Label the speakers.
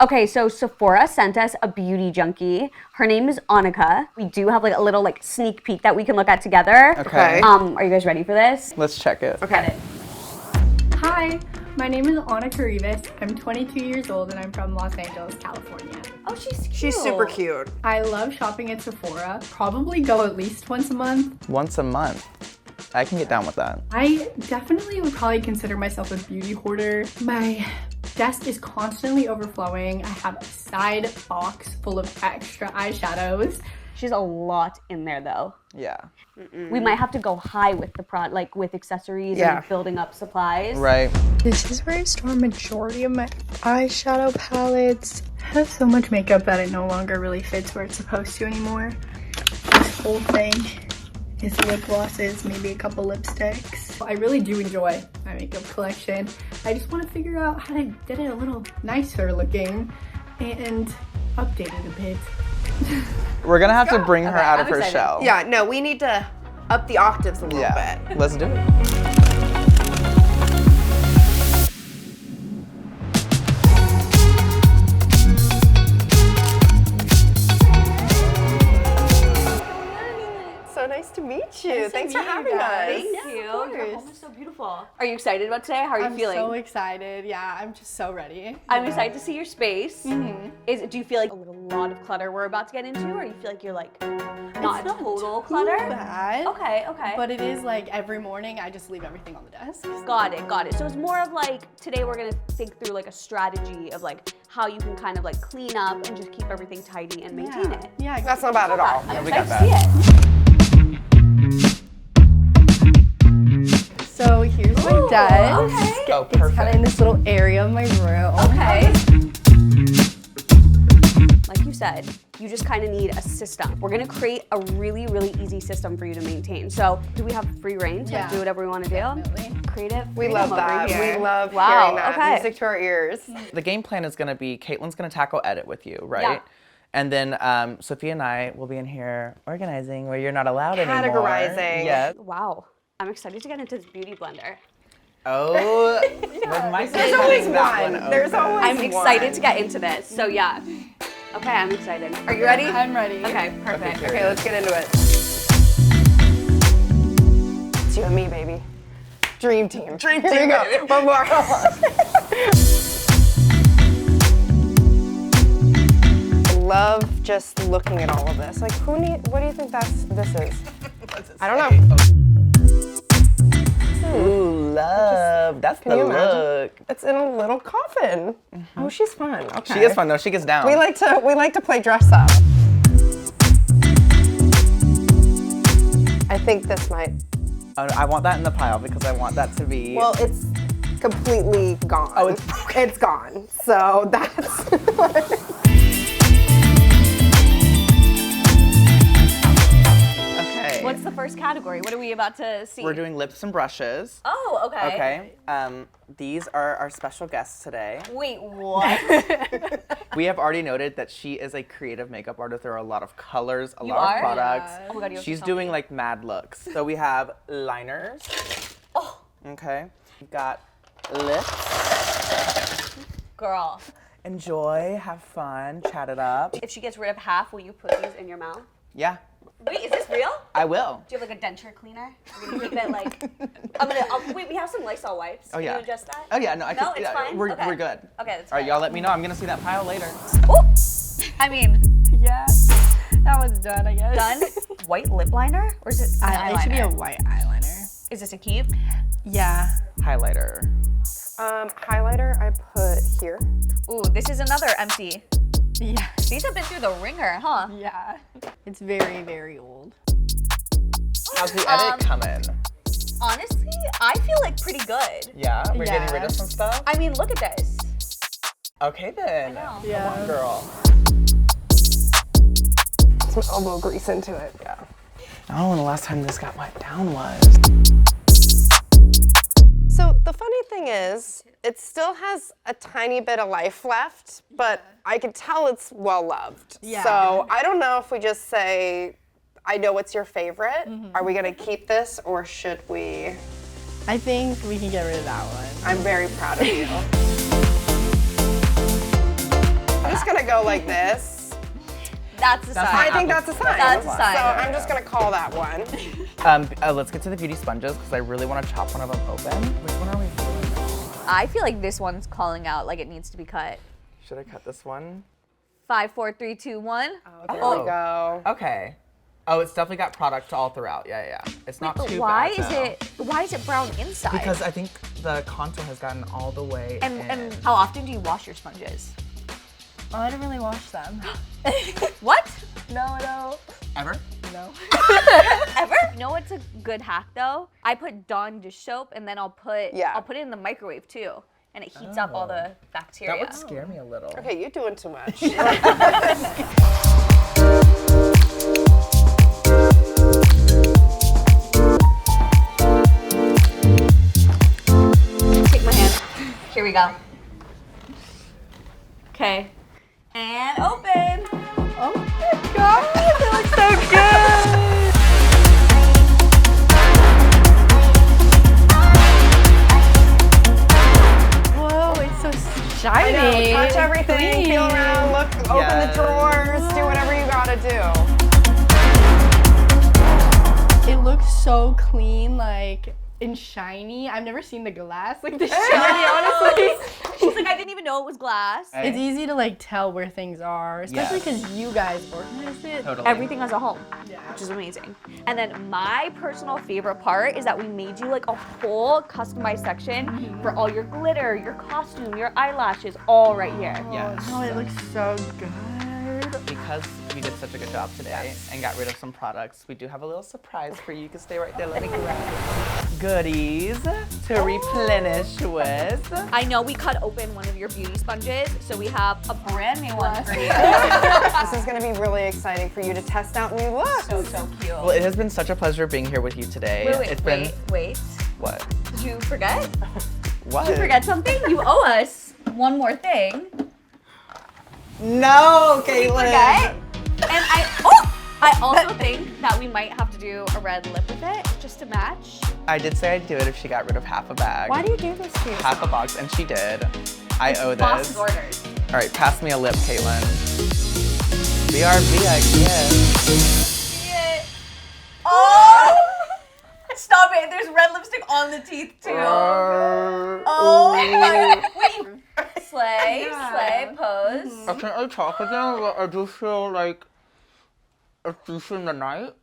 Speaker 1: Okay, so Sephora sent us a beauty junkie. Her name is Anica. We do have like a little like sneak peek that we can look at together.
Speaker 2: Okay.
Speaker 1: Are you guys ready for this?
Speaker 2: Let's check it.
Speaker 1: Okay.
Speaker 3: Hi, my name is Anica Rivas. I'm 22 years old and I'm from Los Angeles, California.
Speaker 1: Oh, she's cute.
Speaker 4: She's super cute.
Speaker 3: I love shopping at Sephora. Probably go at least once a month.
Speaker 2: Once a month. I can get down with that.
Speaker 3: I definitely would probably consider myself a beauty hoarder. My desk is constantly overflowing. I have a side box full of extra eyeshadows.
Speaker 1: She's a lot in there though.
Speaker 2: Yeah.
Speaker 1: We might have to go high with the like with accessories and building up supplies.
Speaker 2: Right.
Speaker 3: This is where I store a majority of my eyeshadow palettes. I have so much makeup that it no longer really fits where it's supposed to anymore. This whole thing is lip glosses, maybe a couple lipsticks. I really do enjoy my makeup collection. I just want to figure out how to get it a little nicer looking and update it a bit.
Speaker 2: We're gonna have to bring her out of her
Speaker 1: excited.
Speaker 2: shell.
Speaker 4: Yeah, no, we need to up the octaves a little bit.
Speaker 2: Let's do it.
Speaker 4: So nice to meet you. Thanks for having us.
Speaker 1: Thank you. Your home is so beautiful. Are you excited about today? How are you feeling?
Speaker 3: I'm so excited. Yeah, I'm just so ready.
Speaker 1: I'm excited to see your space. Do you feel like a lot of clutter we're about to get into, or you feel like you're like not total clutter?
Speaker 3: Bad.
Speaker 1: Okay.
Speaker 3: But it is like every morning I just leave everything on the desk.
Speaker 1: Got it. So it's more of like today we're gonna think through like a strategy of like how you can kind of like clean up and just keep everything tidy and maintain it.
Speaker 3: Yeah,
Speaker 4: That's not bad at all.
Speaker 1: I'm
Speaker 2: we got
Speaker 1: excited to
Speaker 2: that.
Speaker 1: see it.
Speaker 3: So here's my desk.
Speaker 1: Okay.
Speaker 2: Oh,
Speaker 3: It's kind of in
Speaker 2: perfect.
Speaker 3: this little area of my room.
Speaker 1: Okay. Like you said, you just kind of need a system. We're gonna create a really, really easy system for you to maintain. So do we have free reign to
Speaker 3: Yeah.
Speaker 1: do whatever we want to do?
Speaker 3: Definitely.
Speaker 1: Creative.
Speaker 4: We
Speaker 1: freedom
Speaker 4: love
Speaker 1: over
Speaker 4: that.
Speaker 1: here.
Speaker 4: We love
Speaker 1: Wow,
Speaker 4: hearing that.
Speaker 1: okay.
Speaker 4: Music to our ears.
Speaker 2: The game plan is gonna be Caitlin's gonna tackle edit with you, right?
Speaker 1: Yeah.
Speaker 2: And then Sophia and I will be in here organizing where you're not allowed anymore.
Speaker 4: Categorizing.
Speaker 2: Yes.
Speaker 1: Wow. I'm excited to get into this beauty blender.
Speaker 2: Oh, we might be
Speaker 4: There's always
Speaker 2: cutting that
Speaker 4: one. There's
Speaker 2: open.
Speaker 4: always
Speaker 1: I'm excited
Speaker 4: one.
Speaker 1: to get into this. So yeah. Okay, I'm excited. Are you ready?
Speaker 3: I'm ready.
Speaker 1: Okay, perfect.
Speaker 4: Okay, let's get into it. It's you and me, baby. Dream team. Dream team. Here we go. One more. I love just looking at all of this. Like, what do you think this is? I don't know.
Speaker 2: Ooh, love. That's the
Speaker 4: Can you imagine?
Speaker 2: look.
Speaker 4: It's in a little coffin. Oh, she's fun. Okay.
Speaker 2: She is fun though. She gets down.
Speaker 4: We like to play dress up. I think this might.
Speaker 2: I want that in the pile because I want that to be.
Speaker 4: Well, it's completely gone.
Speaker 2: Oh, it's broken.
Speaker 4: It's gone. So that's.
Speaker 2: okay.
Speaker 1: What's the first category? What are we about to see?
Speaker 2: We're doing lips and brushes.
Speaker 1: Oh, okay.
Speaker 2: Okay. These are our special guests today.
Speaker 1: Wait, what?
Speaker 2: We have already noted that she is a creative makeup artist. There are a lot of colors, a
Speaker 1: You
Speaker 2: lot
Speaker 1: are?
Speaker 2: of products.
Speaker 1: Yeah. Oh my God, you have to
Speaker 2: She's
Speaker 1: tell
Speaker 2: doing
Speaker 1: me.
Speaker 2: like mad looks. So we have liners.
Speaker 1: Oh,
Speaker 2: Okay. We've got lips.
Speaker 1: girl.
Speaker 2: Enjoy, have fun, chat it up.
Speaker 1: If she gets rid of half, will you put these in your mouth?
Speaker 2: Yeah,
Speaker 1: Wait, is this real?
Speaker 2: I will.
Speaker 1: Do you have like a denture cleaner? We're gonna keep it like. Wait, we have some Lysol wipes.
Speaker 2: Oh,
Speaker 1: Can
Speaker 2: yeah.
Speaker 1: you adjust that?
Speaker 2: Oh yeah, no, I can.
Speaker 1: No, it's
Speaker 2: yeah,
Speaker 1: fine?
Speaker 2: We're
Speaker 1: Okay.
Speaker 2: good.
Speaker 1: Okay, that's
Speaker 2: All right,
Speaker 1: fine.
Speaker 2: y'all let me know. I'm gonna see that pile later.
Speaker 1: Oh, I mean,
Speaker 3: Yeah, that one's done, I guess.
Speaker 1: done. White lip liner, or is it?
Speaker 3: It should be a white eyeliner.
Speaker 1: Is this a keep?
Speaker 3: Yeah.
Speaker 2: Highlighter.
Speaker 4: Highlighter I put here.
Speaker 1: Ooh, this is another empty.
Speaker 3: Yeah.
Speaker 1: These have been through the ringer, huh?
Speaker 3: Yeah. It's very, very old.
Speaker 2: How's the edit coming?
Speaker 1: Honestly, I feel like pretty good.
Speaker 2: Yeah, we're getting rid
Speaker 3: Yeah.
Speaker 2: of some stuff.
Speaker 1: I mean, look at this.
Speaker 2: Okay then.
Speaker 1: I know.
Speaker 3: Yeah.
Speaker 2: Come on, girl.
Speaker 4: Some elbow grease into it.
Speaker 2: Yeah. I don't know when the last time this got wiped down was.
Speaker 4: So the funny thing is, it still has a tiny bit of life left, but I can tell it's well loved.
Speaker 3: Yeah.
Speaker 4: So I don't know if we just say, I know what's your favorite. Are we gonna keep this or should we?
Speaker 3: I think we can get rid of that one.
Speaker 4: I'm very proud of you. go like this.
Speaker 1: That's a sign.
Speaker 4: I think that's a sign.
Speaker 1: That's a sign.
Speaker 4: So I'm just gonna call that one.
Speaker 2: Let's get to the beauty sponges because I really want to chop one of them open. Which one are we doing?
Speaker 1: I feel like this one's calling out like it needs to be cut.
Speaker 2: Should I cut this one?
Speaker 1: 5, 4, 3, 2, 1.
Speaker 4: There we go.
Speaker 2: Okay. Oh, it's definitely got product all throughout. Yeah. It's not too
Speaker 1: Why
Speaker 2: bad.
Speaker 1: why is it brown inside?
Speaker 2: Because I think the contour has gotten all the way in.
Speaker 1: and how often do you wash your sponges?
Speaker 3: Oh, I don't really wash them.
Speaker 1: What?
Speaker 3: No.
Speaker 2: Ever?
Speaker 3: No.
Speaker 1: Ever? You know what's a good hack though? I put Dawn dish soap and then I'll put it in the microwave too. And it heats up all the bacteria.
Speaker 2: That would scare me a little.
Speaker 4: Okay, you're doing too much.
Speaker 1: Take my hand. Here we go. Okay. And open.
Speaker 3: Oh my god, they look so good. Whoa, it's so shiny.
Speaker 4: I know, touch everything,
Speaker 3: Clean.
Speaker 4: feel around, look, open the drawers, do whatever you gotta do.
Speaker 3: It looks so clean, like, and shiny. I've never seen the glass like this shiny, honestly.
Speaker 1: She's like, I didn't even know it was glass.
Speaker 3: It's easy to like tell where things are, especially
Speaker 2: Yes.
Speaker 3: because you guys organized it.
Speaker 2: Totally.
Speaker 1: Everything has a home, which is amazing. And then my personal favorite part is that we made you like a whole customized section for all your glitter, your costume, your eyelashes, all right here.
Speaker 2: Yes.
Speaker 3: Oh, it looks so good.
Speaker 2: Because we did such a good job today and got rid of some products, we do have a little surprise for you. You can stay right there. Let me grab it. Goodies to replenish with.
Speaker 1: I know we cut open one of your beauty sponges, so we have a brand new one for you.
Speaker 4: This is gonna be really exciting for you to test out new looks.
Speaker 1: So cute.
Speaker 2: Well, it has been such a pleasure being here with you today.
Speaker 1: Wait.
Speaker 2: What?
Speaker 1: Did you forget?
Speaker 2: What?
Speaker 1: Did you forget something? You owe us one more thing.
Speaker 2: No, Caitlin.
Speaker 1: Forget? And I also think that we might have to do a red lip with it just to match.
Speaker 2: I did say I'd do it if she got rid of half a bag.
Speaker 4: Why do you do this to yourself?
Speaker 2: Half a box, and she did. I owe
Speaker 1: Boss's
Speaker 2: this.
Speaker 1: orders.
Speaker 2: All right, pass me a lip, Caitlin. BRB, I guess.
Speaker 1: Oh! Stop it! There's red lipstick on the teeth too. Oh my god! Wait. Slay, pose.
Speaker 2: I can't really talk again, but I do feel like it's deep in the night.